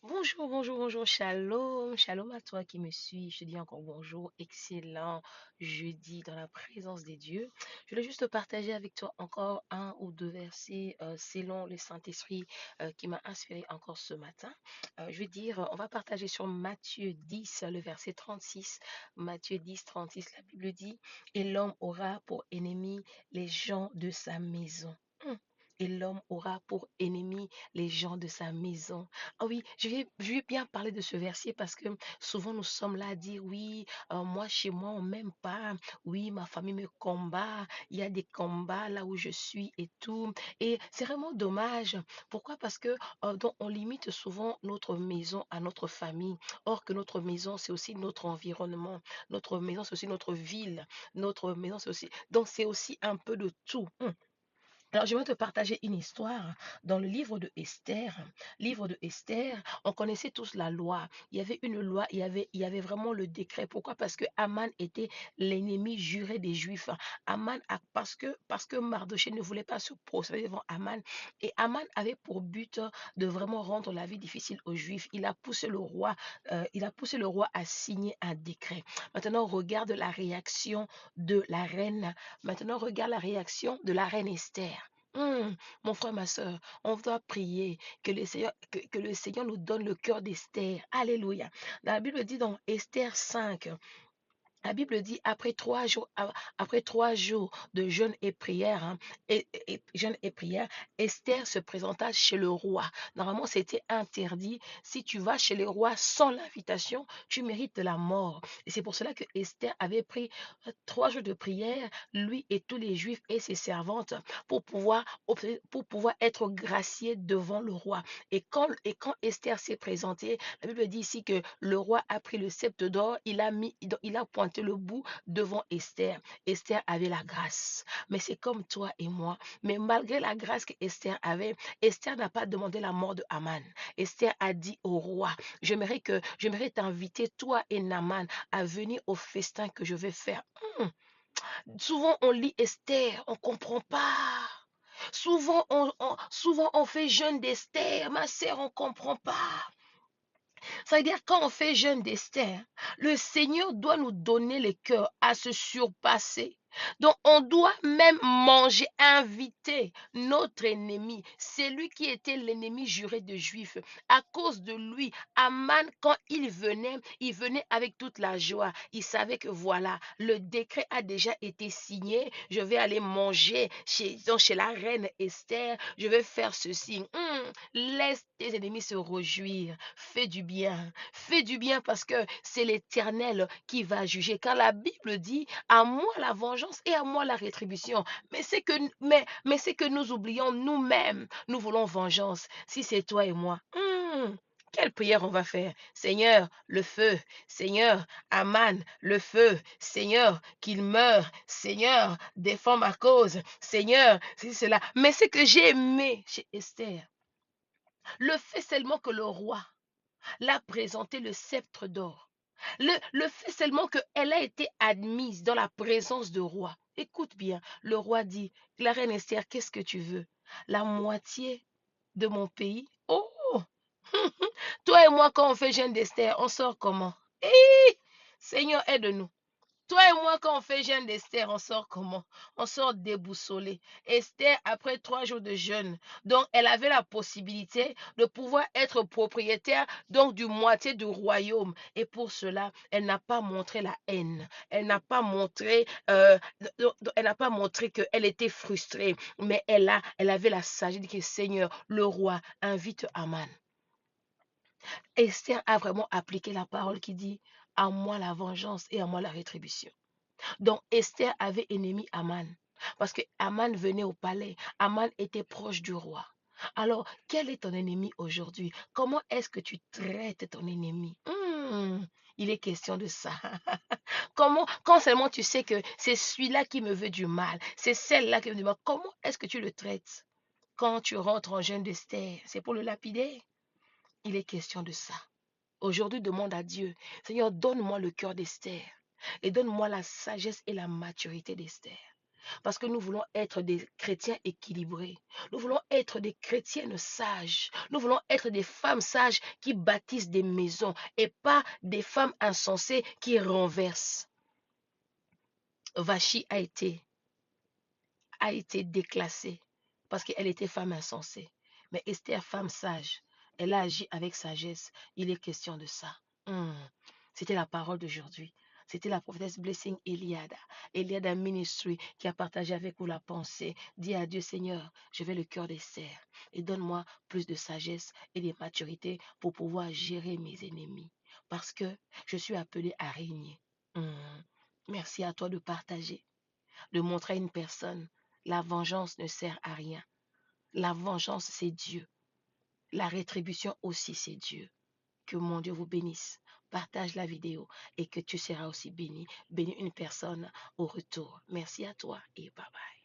Bonjour, bonjour, bonjour, shalom, shalom à toi qui me suis. Je te dis encore bonjour, excellent jeudi dans la présence des dieux. Je voulais juste partager avec toi encore un ou deux versets selon le Saint-Esprit qui m'a inspiré encore ce matin. Je vais dire, on va partager sur Matthieu 10, le verset 36. Matthieu 10, 36, la Bible dit, et l'homme aura pour ennemi les gens de sa maison. Et l'homme aura pour ennemi les gens de sa maison. Ah oui, je vais bien parler de ce verset parce que souvent nous sommes là à dire oui, moi chez moi on m'aime pas, oui, ma famille me combat, il y a des combats là où je suis et tout. Et c'est vraiment dommage. Pourquoi? Parce que donc, on limite souvent notre maison à notre famille. Or que notre maison, c'est aussi notre environnement. Notre maison, c'est aussi notre ville. Notre maison, c'est aussi. Donc, c'est aussi un peu de tout. Alors, je vais te partager une histoire dans le livre de Esther. Livre de Esther, on connaissait tous la loi. Il y avait une loi, il y avait vraiment le décret. Pourquoi? Parce que Aman était l'ennemi juré des Juifs. Parce que Mardoché ne voulait pas se prosterner devant Aman. Et Aman avait pour but de vraiment rendre la vie difficile aux Juifs. Il a poussé le roi à signer un décret. Maintenant, regarde la réaction de la reine. Maintenant, regarde la réaction de la reine Esther. Mon frère, ma soeur, on doit prier que le Seigneur nous donne le cœur d'Esther. Alléluia. La Bible dit dans Esther 5. La Bible dit après trois jours de jeûne et prière, jeûne et prière, Esther se présenta chez le roi. Normalement, c'était interdit. Si tu vas chez le roi sans l'invitation, tu mérites la mort. Et c'est pour cela que Esther avait pris 3 jours de prière, lui et tous les Juifs et ses servantes, pour pouvoir être graciés devant le roi. Et quand Esther s'est présentée, la Bible dit ici que le roi a pris le sceptre d'or, il a pointé le bout devant Esther. Esther avait la grâce. Mais c'est comme toi et moi. Mais malgré la grâce que Esther avait, Esther n'a pas demandé la mort de Haman. Esther a dit au roi, j'aimerais t'inviter, toi et Naaman, à venir au festin que je vais faire. Souvent, on lit Esther, on ne comprend pas. Souvent, on fait jeûne d'Esther. Ma sœur, on ne comprend pas. Ça veut dire quand on fait jeûne d'Esther, le Seigneur doit nous donner le cœur à se surpasser. Donc on doit même manger, inviter notre ennemi. C'est lui qui était l'ennemi juré de Juifs. À cause de lui, Aman, quand il venait avec toute la joie. Il savait que voilà, le décret a déjà été signé. Je vais aller manger chez la reine Esther. Je vais faire ceci. Laisse tes ennemis se réjouir. Fais du bien. Fais du bien parce que c'est l'Éternel qui va juger. Car la Bible dit, à moi la vengeance et à moi la rétribution. Mais c'est que nous oublions nous-mêmes. Nous voulons vengeance. Si c'est toi et moi. Quelle prière on va faire? Seigneur, le feu. Seigneur, Aman, le feu. Seigneur, qu'il meure. Seigneur, défends ma cause. Seigneur, c'est cela. Mais ce que j'ai aimé chez Esther, le fait seulement que le roi l'a présenté le sceptre d'or. Le fait seulement qu'elle a été admise dans la présence du roi. Écoute bien, le roi dit, la reine Esther, qu'est-ce que tu veux? La moitié de mon pays? Oh! Toi et moi, quand on fait jeûne d'Esther, on sort comment? Seigneur, aide-nous. Toi et moi, quand on fait jeûne d'Esther, on sort comment? On sort déboussolé. Esther, après 3 jours de jeûne, donc elle avait la possibilité de pouvoir être propriétaire donc du moitié du royaume. Et pour cela, elle n'a pas montré la haine. Elle n'a pas montré qu'elle était frustrée. Mais elle avait la sagesse de dire, Seigneur, le roi invite Aman. Esther a vraiment appliqué la parole qui dit, à moi la vengeance et à moi la rétribution. Donc Esther avait ennemi Aman. Parce que Aman venait au palais. Aman était proche du roi. Alors, quel est ton ennemi aujourd'hui? Comment est-ce que tu traites ton ennemi? Il est question de ça. Quand seulement tu sais que c'est celui-là qui me veut du mal, c'est celle-là qui me veut du mal, comment est-ce que tu le traites? Quand tu rentres en jeûne d'Esther, c'est pour le lapider? Il est question de ça. Aujourd'hui, demande à Dieu, Seigneur, donne-moi le cœur d'Esther et donne-moi la sagesse et la maturité d'Esther. Parce que nous voulons être des chrétiens équilibrés. Nous voulons être des chrétiennes sages. Nous voulons être des femmes sages qui bâtissent des maisons et pas des femmes insensées qui renversent. Vachi a été déclassée parce qu'elle était femme insensée. Mais Esther, femme sage, elle a agi avec sagesse. Il est question de ça. C'était la parole d'aujourd'hui. C'était la prophétesse Blessing Eliada. Eliada Ministry qui a partagé avec vous la pensée. Dis à Dieu, Seigneur, je veux le cœur d'Esther et donne-moi plus de sagesse et de maturité pour pouvoir gérer mes ennemis. Parce que je suis appelée à régner. Merci à toi de partager, de montrer à une personne, la vengeance ne sert à rien. La vengeance, c'est Dieu. La rétribution aussi, c'est Dieu. Que mon Dieu vous bénisse. Partage la vidéo et que tu seras aussi béni. Bénis une personne au retour. Merci à toi et bye bye.